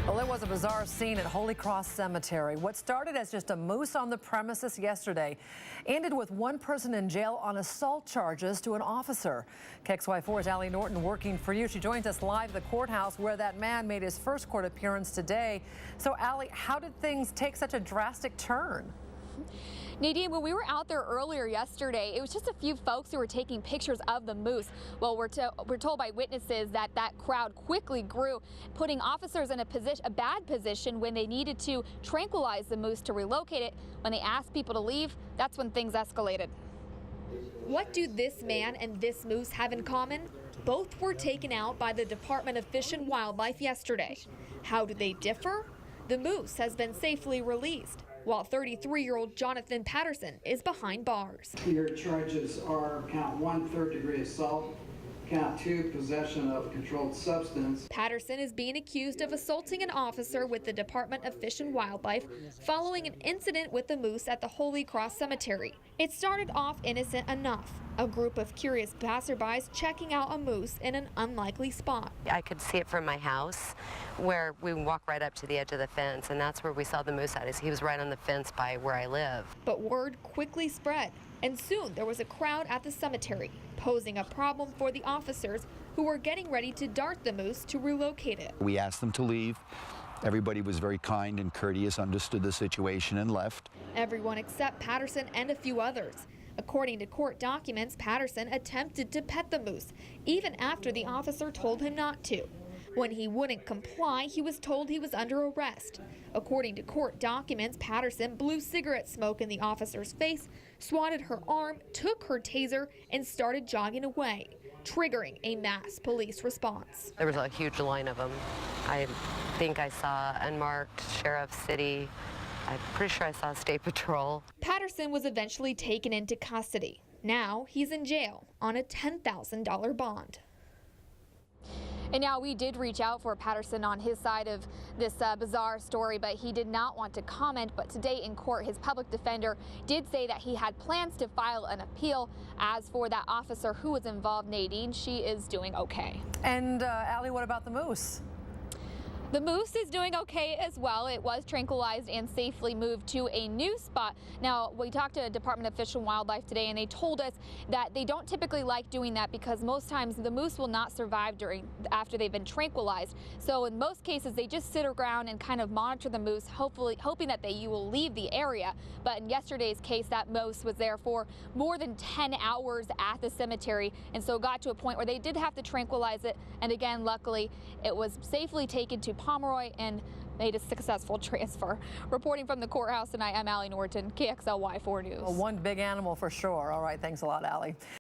Well, it was a bizarre scene at Holy Cross Cemetery. What started as just a moose on the premises yesterday ended with one person in jail on assault charges to an officer. KXY4's Allie Norton working for you. She joins us live at the courthouse where that man made his first court appearance today. So, Allie, how did things take such a drastic turn? Nadine, when we were out there earlier yesterday, it was just a few folks who were taking pictures of the moose. Well, we're told by witnesses that crowd quickly grew, putting officers in a bad position when they needed to tranquilize the moose to relocate it. When they asked people to leave, that's when things escalated. What do this man and this moose have in common? Both were taken out by the Department of Fish and Wildlife yesterday. How do they differ? The moose has been safely released, while 33-year-old Jonathan Patterson is behind bars. Your charges are count 1, third-degree assault, count 2, possession of a controlled substance. Patterson is being accused of assaulting an officer with the Department of Fish and Wildlife following an incident with the moose at the Holy Cross Cemetery. It started off innocent enough. A group of curious passerbys checking out a moose in an unlikely spot. I could see it from my house where we walk right up to the edge of the fence, and that's where we saw the moose at. He was right on the fence by where I live. But word quickly spread, and soon there was a crowd at the cemetery, posing a problem for the officers who were getting ready to dart the moose to relocate it. We asked them to leave. Everybody was very kind and courteous, understood the situation, and left. Everyone except Patterson and a few others. According to court documents, Patterson attempted to pet the moose, even after the officer told him not to. When he wouldn't comply, he was told he was under arrest. According to court documents, Patterson blew cigarette smoke in the officer's face, swatted her arm, took her taser, and started jogging away, triggering a mass police response. There was a huge line of them. I think I saw unmarked sheriff, city. I'm pretty sure I saw State Patrol. Patterson was eventually taken into custody. Now he's in jail on a $10,000 bond. And now we did reach out for Patterson on his side of this bizarre story, but he did not want to comment. But today in court, his public defender did say that he had plans to file an appeal. As for that officer who was involved, Nadine, she is doing okay. And Allie, what about the moose? The moose is doing okay as well. It was tranquilized and safely moved to a new spot. Now, we talked to the Department of Fish and Wildlife today, and they told us that they don't typically like doing that because most times the moose will not survive after they've been tranquilized. So in most cases, they just sit around and kind of monitor the moose, hoping that you will leave the area. But in yesterday's case, that moose was there for more than 10 hours at the cemetery, and so it got to a point where they did have to tranquilize it. And again, luckily, it was safely taken to Pomeroy and made a successful transfer. Reporting from the courthouse tonight, I'm Allie Norton, KXLY4 News. Well, one big animal for sure. All right, thanks a lot, Allie.